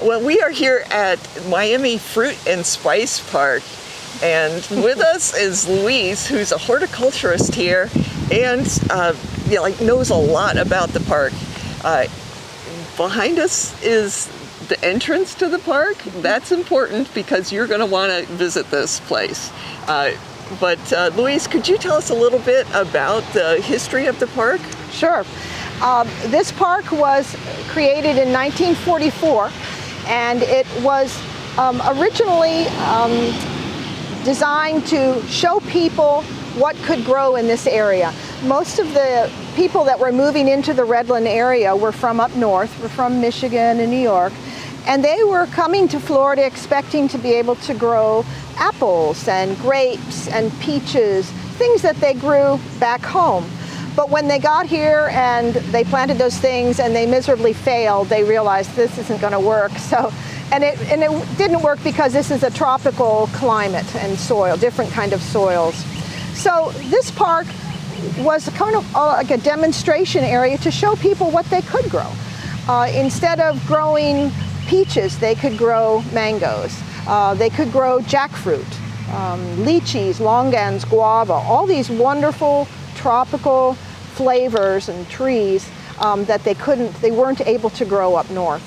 Well, we are here at Miami Fruit and Spice Park, and with us is Louise, who's a horticulturist here and knows a lot about the park. Behind us is the entrance to the park. That's important because you're going to want to visit this place. But Louise, could you tell us a little bit about the history of the park? Sure. This park was created in 1944, and it was originally designed to show people what could grow in this area. Most of the people that were moving into the Redland area were from up north, were from Michigan and New York, and they were coming to Florida expecting to be able to grow apples and grapes and peaches, things that they grew back home. But when they got here and they planted those things and they miserably failed, they realized this isn't going to work. And it didn't work because this is a tropical climate and soil, different kind of soils. So this park was kind of like a demonstration area to show people what they could grow. Instead of growing peaches, they could grow mangoes. They could grow jackfruit, lychees, longans, guava, all these wonderful tropical flavors and trees that they weren't able to grow up north.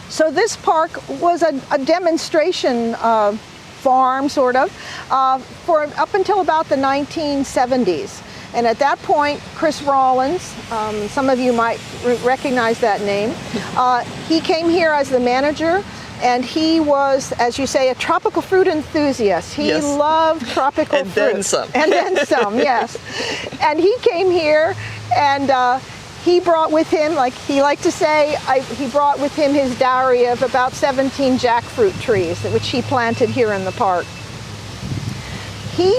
So this park was a demonstration farm, sort of, for up until about the 1970s. And at that point, Chris Rollins, some of you might recognize that name, he came here as the manager, and he was, as you say, a tropical fruit enthusiast. He loved tropical fruit. And then some. And then some, yes. And he came here, and he brought with him, like he liked to say, he brought with him his dowry of about 17 jackfruit trees, which he planted here in the park. He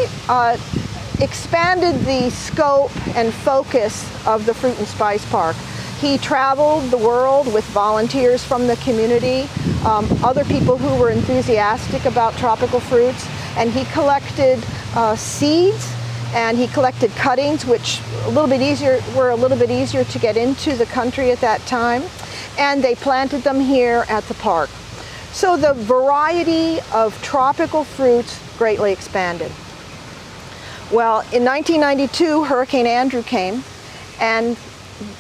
expanded the scope and focus of the Fruit and Spice Park. He traveled the world with volunteers from the community, other people who were enthusiastic about tropical fruits, and he collected seeds, and he collected cuttings, which were a little bit easier to get into the country at that time, and they planted them here at the park. So the variety of tropical fruits greatly expanded. Well, in 1992, Hurricane Andrew came, and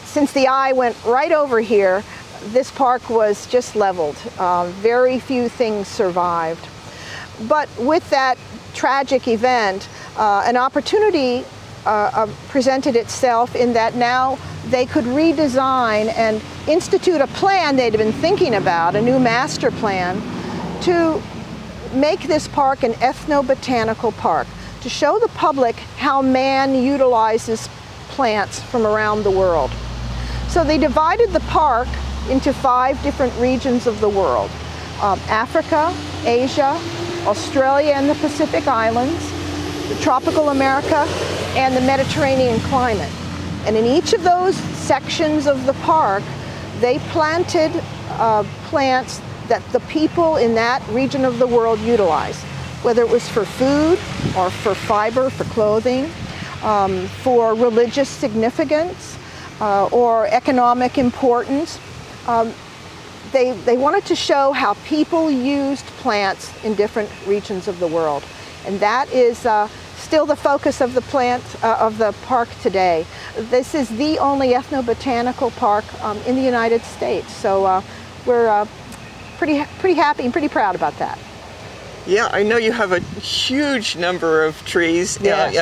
since the eye went right over here, this park was just leveled. Very few things survived. But with that tragic event, an opportunity presented itself in that now they could redesign and institute a plan they'd been thinking about, a new master plan, to make this park an ethnobotanical park, to show the public how man utilizes plants from around the world. So they divided the park into 5 different regions of the world: Africa, Asia, Australia and the Pacific Islands, the tropical America, and the Mediterranean climate. And in each of those sections of the park, they planted plants that the people in that region of the world utilized, whether it was for food or for fiber, for clothing, for religious significance or economic importance. They wanted to show how people used plants in different regions of the world. And that is still the focus of the park today. This is the only ethnobotanical park in the United States. So we're pretty happy and pretty proud about that. Yeah, I know you have a huge number of trees, yes.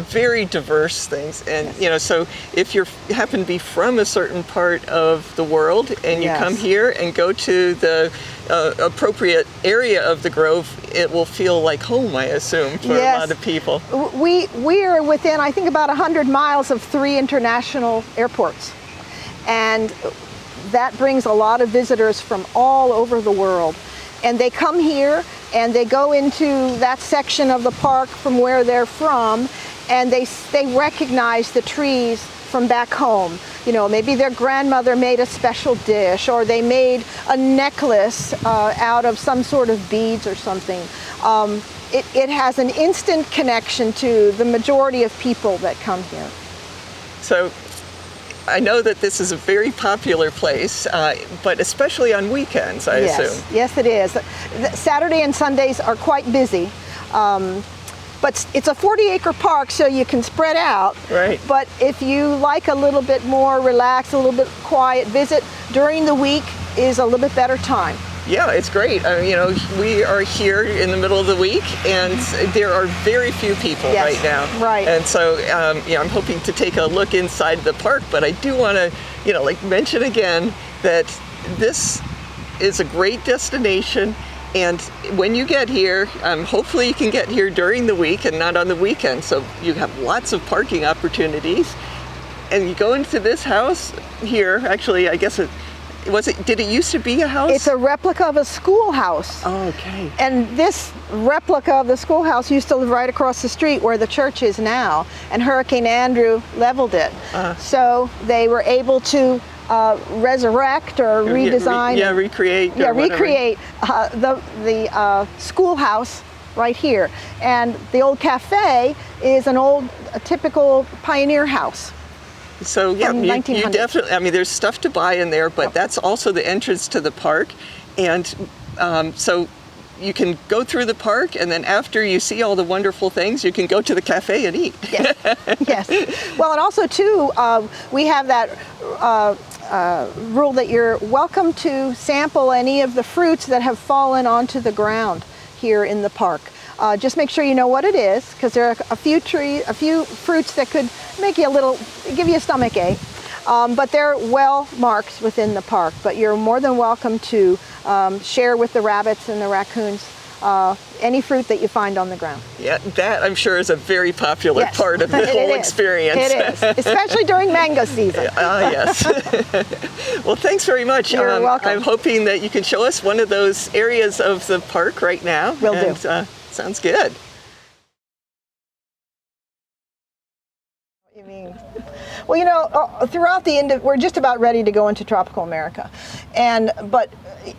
Very diverse things. And, so if you happen to be from a certain part of the world and you come here and go to the appropriate area of the grove, it will feel like home, I assume, for a lot of people. We are within, I think, about 100 miles of 3 international airports. And that brings a lot of visitors from all over the world. And they come here and they go into that section of the park from where they're from, and they recognize the trees from back home. Maybe their grandmother made a special dish, or they made a necklace out of some sort of beads or something. It has an instant connection to the majority of people that come here. So I know that this is a very popular place, but especially on weekends, I assume. Yes, it is. Saturday and Sundays are quite busy. But it's a 40-acre park, so you can spread out. Right. But if you like a little bit more relaxed, a little bit quiet visit, during the week is a little bit better time. Yeah, it's great. You know, we are here in the middle of the week, and there are very few people right now. Right. And so, you know, I'm hoping to take a look inside the park, but I do want to, you know, like mention again that this is a great destination. And when you get here, hopefully you can get here during the week and not on the weekend. So you have lots of parking opportunities. And you go into this house here, actually, I guess did it used to be a house? It's a replica of a schoolhouse. Oh, okay. And this replica of the schoolhouse used to live right across the street where the church is now. And Hurricane Andrew leveled it. So they were able to resurrect or redesign. Recreate. Recreate the schoolhouse right here. And the old cafe is a typical pioneer house. So yeah, you definitely, I mean, there's stuff to buy in there, but that's also the entrance to the park. And so you can go through the park, and then after you see all the wonderful things, you can go to the cafe and eat. Yes. Yes. Well, and also too, we have that rule that you're welcome to sample any of the fruits that have fallen onto the ground here in the park. Just make sure you know what it is, because there are a few fruits that could make you give you a stomach ache. But they're well marked within the park. But you're more than welcome to share with the rabbits and the raccoons any fruit that you find on the ground. Yeah, that I'm sure is a very popular part of the whole experience. It is, especially during mango season. Yes. Well, thanks very much. You're welcome. I'm hoping that you can show us one of those areas of the park right now. Will do. Sounds good. What do you mean? Well, you know, throughout we're just about ready to go into tropical America. But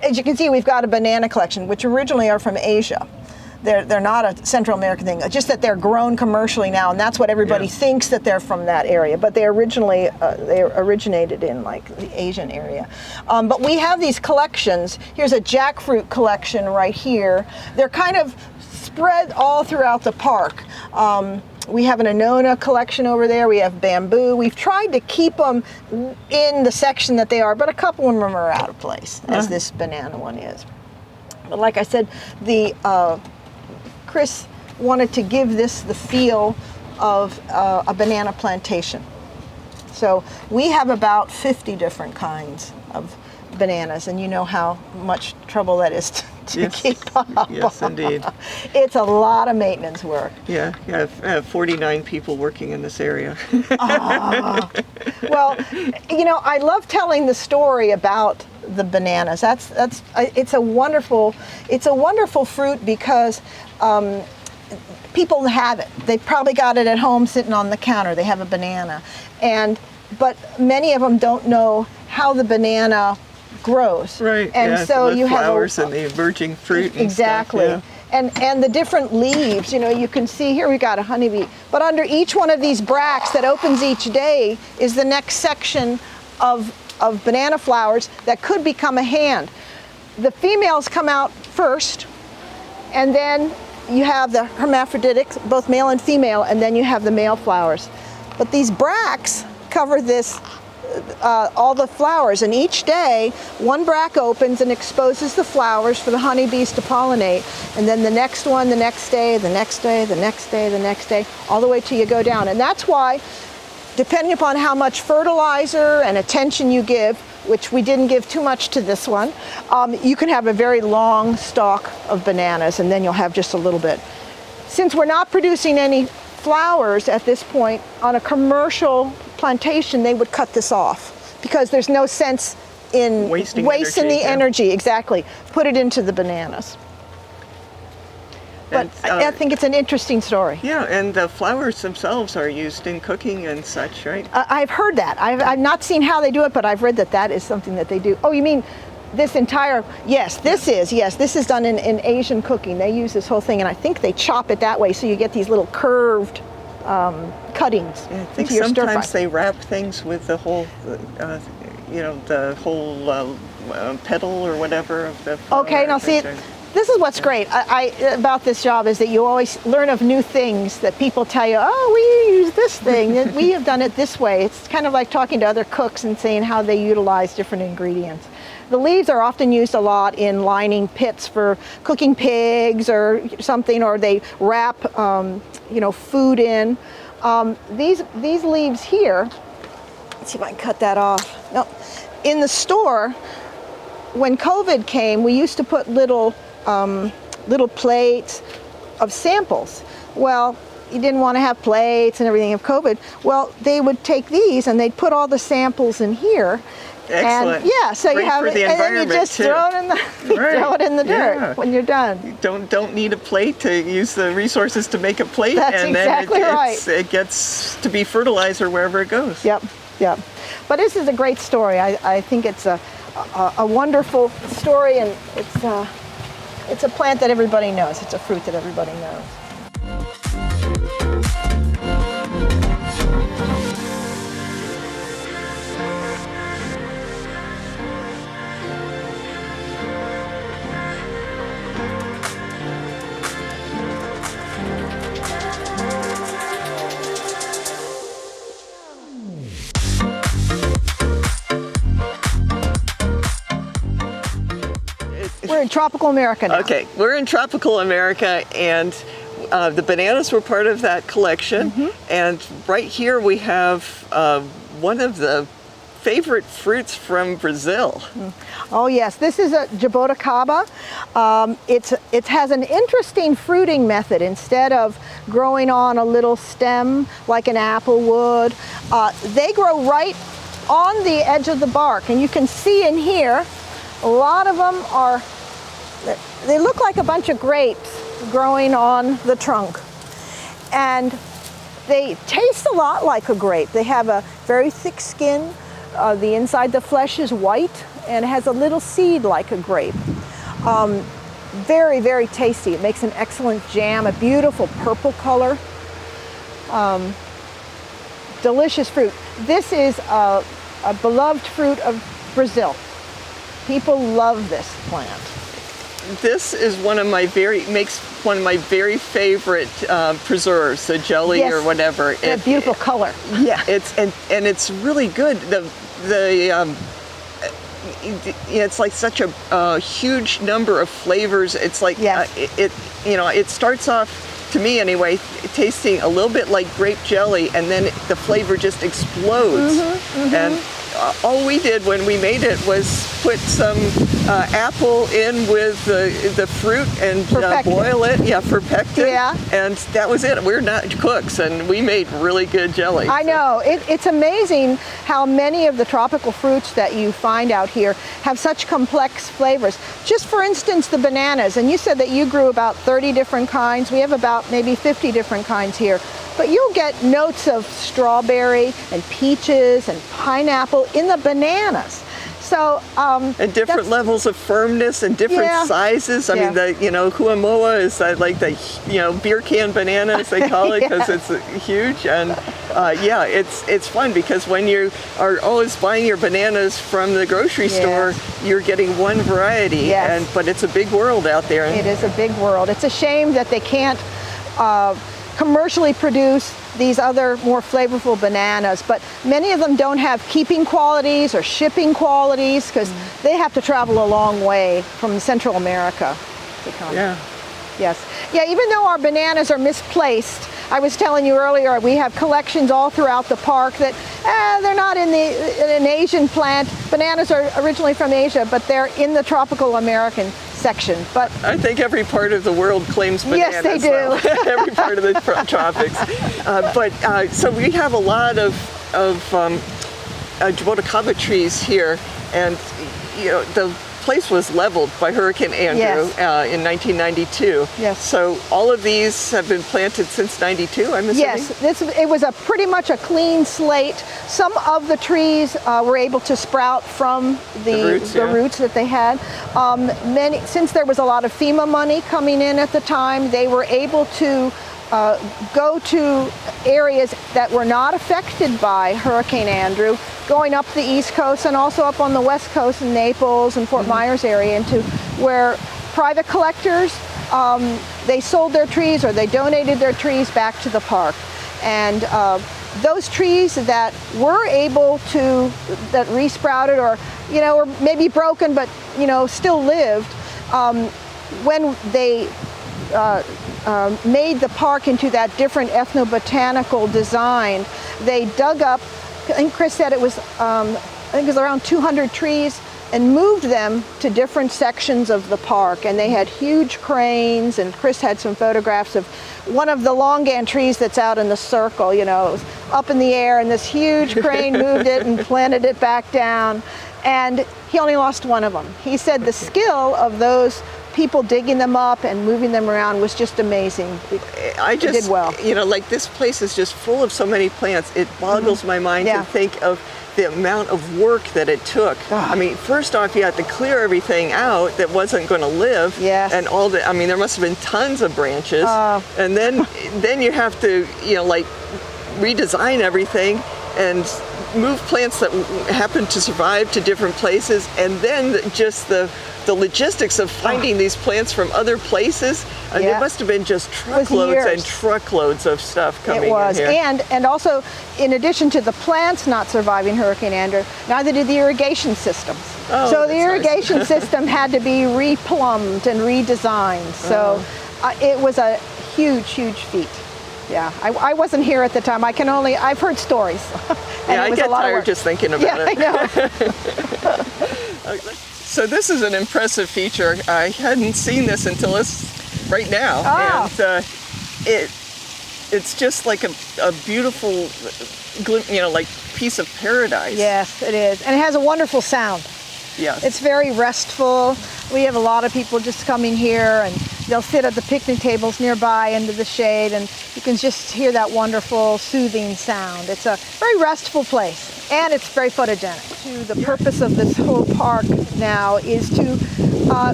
as you can see, we've got a banana collection, which originally are from Asia. They're not a Central American thing, just that they're grown commercially now, and that's what everybody thinks, that they're from that area. But they originated in like the Asian area. But we have these collections. Here's a jackfruit collection right here. They're kind of spread all throughout the park. We have an annona collection over there. We have bamboo. We've tried to keep them in the section that they are, but a couple of them are out of place, as this banana one is. But like I said, Chris wanted to give this the feel of a banana plantation. So we have about 50 different kinds of bananas, and you know how much trouble that is to keep up. Yes, indeed. It's a lot of maintenance work. Yeah, I have 49 people working in this area. Well, you know, I love telling the story about the bananas. It's a wonderful fruit because people have it. They've probably got it at home sitting on the counter. They have a banana, but many of them don't know how the banana grows. Right. And so you have flowers and the emerging fruit. Exactly. And stuff, And the different leaves, you know, you can see here we got a honeybee. But under each one of these bracts that opens each day is the next section of banana flowers that could become a hand. The females come out first, and then you have the hermaphroditic, both male and female, and then you have the male flowers. But these bracts cover this, all the flowers, and each day one bract opens and exposes the flowers for the honeybees to pollinate, and then the next one, the next day, the next day, the next day, the next day, all the way till you go down. And that's why, depending upon how much fertilizer and attention you give, which we didn't give too much to this one, you can have a very long stalk of bananas, and then you'll have just a little bit. Since we're not producing any flowers at this point, on a commercial plantation, they would cut this off because there's no sense in wasting the energy. Exactly. Put it into the bananas. But I think it's an interesting story. Yeah, and the flowers themselves are used in cooking and such, right? I've heard that. I've not seen how they do it, but I've read that is something that they do. Oh, you mean this entire, yes, this is done in Asian cooking. They use this whole thing, and I think they chop it that way, so you get these little curved cuttings Yeah, I think into your stir fry. sometimes they wrap things with the whole, the whole petal or whatever of the flower. Okay, now see, this is what's great about this job is that you always learn of new things that people tell you, oh, we use this thing, we have done it this way. It's kind of like talking to other cooks and seeing how they utilize different ingredients. The leaves are often used a lot in lining pits for cooking pigs or something, or they wrap, food in. These leaves here, let's see if I can cut that off. No, in the store, when COVID came, we used to put little plates of samples. Well, you didn't want to have plates and everything of COVID. Well, they would take these and they'd put all the samples in here. Excellent. And yeah, so Great you have for it, the and then you just too. throw it in the throw it in the dirt when you're done. You don't need a plate to use the resources to make a plate, That's and exactly then right. it gets to be fertilizer wherever it goes. Yep. But this is a great story. I think it's a wonderful story, and it's a plant that everybody knows. It's a fruit that everybody knows. We're in tropical America now. Okay, we're in tropical America, and the bananas were part of that collection. And right here we have one of the favorite fruits from Brazil. Oh yes, this is a jaboticaba. It has an interesting fruiting method. Instead of growing on a little stem like an apple would, they grow right on the edge of the bark. And you can see in here, a lot of them they look like a bunch of grapes growing on the trunk. And they taste a lot like a grape. They have a very thick skin. The inside, the flesh is white and has a little seed like a grape. Very, very tasty. It makes an excellent jam, a beautiful purple color. Delicious fruit. This is a beloved fruit of Brazil. People love this plant. This is makes one of my very favorite preserves, the jelly or whatever. A beautiful color. Yeah, it's really good. It's like such a huge number of flavors. It's like it starts off, to me anyway, tasting a little bit like grape jelly, and then the flavor just explodes. And all we did when we made it was put some apple in with the fruit and boil it. Yeah, perfect it. Yeah. And that was it. We're not cooks, and we made really good jelly. I know. It's amazing how many of the tropical fruits that you find out here have such complex flavors. Just for instance, the bananas. And you said that you grew about 30 different kinds. We have about maybe 50 different kinds here. But you'll get notes of strawberry and peaches and pineapple in the bananas. So, and different levels of firmness and different sizes. I mean, the Huamoa is like the beer can banana, as they call it, because it's huge. And it's fun because when you are always buying your bananas from the grocery store, you're getting one variety. But it's a big world out there. It is a big world. It's a shame that they can't commercially produce these other more flavorful bananas, but many of them don't have keeping qualities or shipping qualities because they have to travel a long way from Central America to come. Even though our bananas are misplaced, I was telling you earlier, we have collections all throughout the park that they're not in an Asian plant. Bananas are originally from Asia, but they're in the tropical American section. But I think every part of the world claims bananas. Yes, they do. Every part of the tropics. So we have a lot of jaboticaba trees here, and the place was leveled by Hurricane Andrew in 1992. Yes. So all of these have been planted since 92, I'm assuming? Yes, it was pretty much a clean slate. Some of the trees were able to sprout from the roots that they had. Since there was a lot of FEMA money coming in at the time, they were able to go to areas that were not affected by Hurricane Andrew, going up the East Coast and also up on the West Coast in Naples and Fort Myers area, into where private collectors, they sold their trees or they donated their trees back to the park. And those trees that were able to, that resprouted or, or maybe broken but, still lived, when they made the park into that different ethnobotanical design, they dug up, I think Chris said it was, around 200 trees, and moved them to different sections of the park. And they had huge cranes, and Chris had some photographs of one of the longan trees that's out in the circle, it was up in the air, and this huge crane moved it and planted it back down. And he only lost one of them. He said the skill of those people digging them up and moving them around was just amazing. I just, did well. Like this place is just full of so many plants. It boggles my mind to think of the amount of work that it took. I mean, first off, you had to clear everything out that wasn't going to live. Yes. And all the, there must have been tons of branches. And then you have to, redesign everything and move plants that happen to survive to different places. And then just the logistics of finding these plants from other places. There must have been just truckloads and truckloads of stuff coming in here. And also, in addition to the plants not surviving Hurricane Andrew, neither did the irrigation systems. So the irrigation system had to be replumbed and redesigned. So it was a huge, huge feat. Yeah, I wasn't here at the time. I've heard stories. And I get tired just thinking about it. I know. So this is an impressive feature. I hadn't seen this until right now. And it's just like a beautiful, like piece of paradise. Yes, it is. And it has a wonderful sound. Yes. It's very restful. We have a lot of people just coming here, and they'll sit at the picnic tables nearby under the shade, and you can just hear that wonderful, soothing sound. It's a very restful place, and it's very photogenic. The purpose of this whole park now is to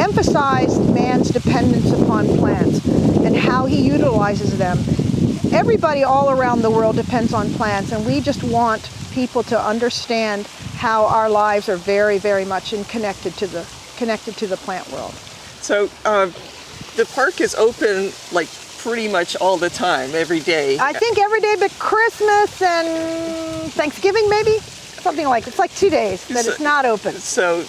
emphasize man's dependence upon plants and how he utilizes them. Everybody all around the world depends on plants, and we just want people to understand how our lives are very, very much connected to the plant world. So the park is open like pretty much all the time, every day. I think every day but Christmas and Thanksgiving, maybe? Something like, it's like 2 days that it's not open. So,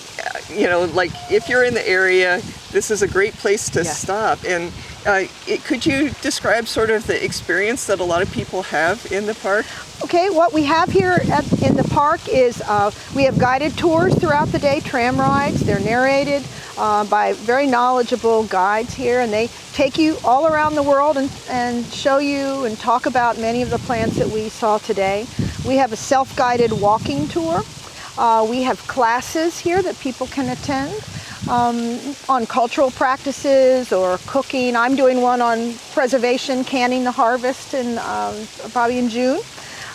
like if you're in the area, this is a great place to stop. And could you describe sort of the experience that a lot of people have in the park? Okay, what we have here in the park is we have guided tours throughout the day, tram rides. They're narrated by very knowledgeable guides here, and they take you all around the world and show you and talk about many of the plants that we saw today. We have a self-guided walking tour. We have classes here that people can attend on cultural practices or cooking. I'm doing one on preservation, canning the harvest, probably in June.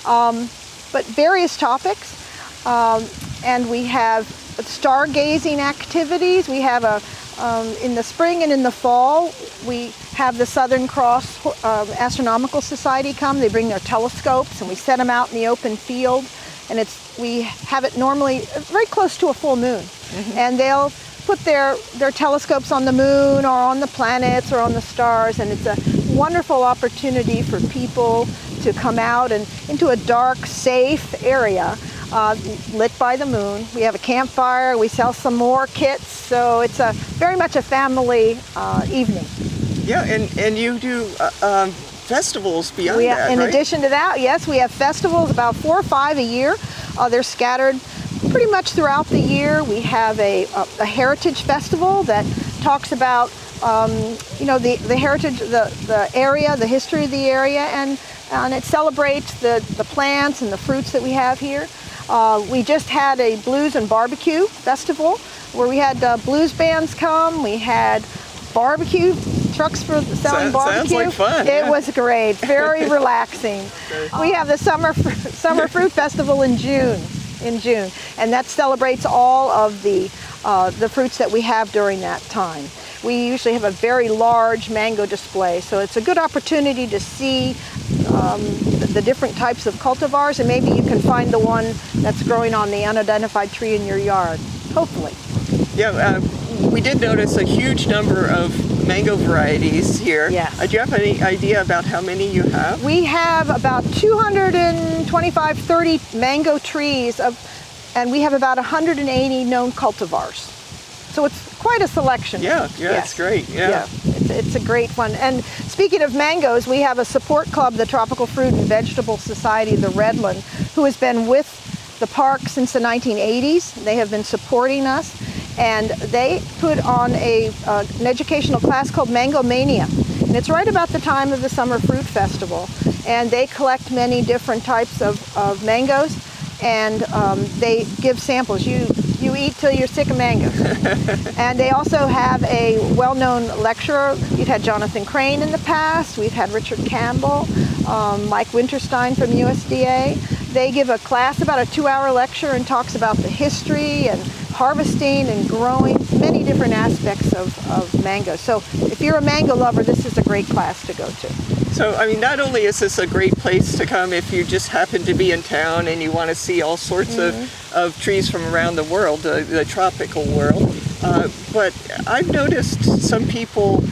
But various topics. And we have stargazing activities. We have in the spring and in the fall, we have the Southern Cross Astronomical Society come. They bring their telescopes and we set them out in the open field. And we have it normally very close to a full moon. Mm-hmm. And they'll put their telescopes on the moon or on the planets or on the stars. And it's a wonderful opportunity for people to come out and into a dark, safe area lit by the moon. We have a campfire. We sell some more kits. So it's very much a family evening. Yeah, and you do festivals beyond that, In right? addition to that, yes, we have festivals, about 4 or 5 a year. They're scattered pretty much throughout the year. We have a heritage festival that talks about the heritage, the area, the history of the area, and it celebrates the plants and the fruits that we have here. We just had a blues and barbecue festival where we had blues bands come. We had barbecue trucks for selling barbecue. Sounds like fun. It was great, very relaxing. We have the summer fruit festival in June, and that celebrates all of the fruits that we have during that time. we usually have a very large mango display. So it's a good opportunity to see the different types of cultivars, and maybe you can find the one that's growing on the unidentified tree in your yard, hopefully. Yeah, we did notice a huge number of mango varieties here. Yes. Do you have any idea about how many you have? We have about 225, 30 mango trees, and we have about 180 known cultivars. So it's quite a selection. Yeah, yes. It's great. Yeah. It's a great one. And speaking of mangoes, we have a support club, the Tropical Fruit and Vegetable Society, the Redland, who has been with the park since the 1980s. They have been supporting us, and they put on an educational class called Mango Mania. And it's right about the time of the Summer Fruit Festival. And they collect many different types of mangoes, and they give samples. You eat till you're sick of mangoes. And they also have a well-known lecturer. We've had Jonathan Crane in the past. We've had Richard Campbell, Mike Winterstein from USDA. They give a class, about a 2-hour lecture, and talks about the history and harvesting and growing, many different aspects of mangoes. So if you're a mango lover, this is a great class to go to. So, I mean, not only is this a great place to come if you just happen to be in town and you want to see all sorts of trees from around the world, the tropical world, but I've noticed some people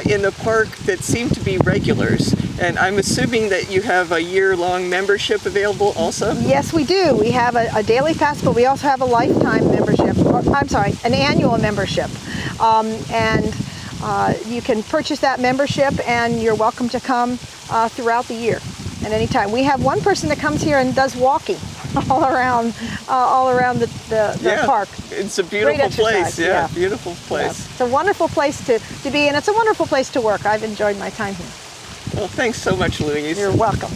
in the park that seem to be regulars, and I'm assuming that you have a year-long membership available also? Yes, we do. We have a daily pass, but we also have a lifetime membership, an annual membership. You can purchase that membership, and you're welcome to come throughout the year at any time. We have one person that comes here and does walking all around the park. It's a beautiful place. Yeah, beautiful place. Yeah. It's a wonderful place to be, and it's a wonderful place to work. I've enjoyed my time here. Well, thanks so much, Louise. You're welcome.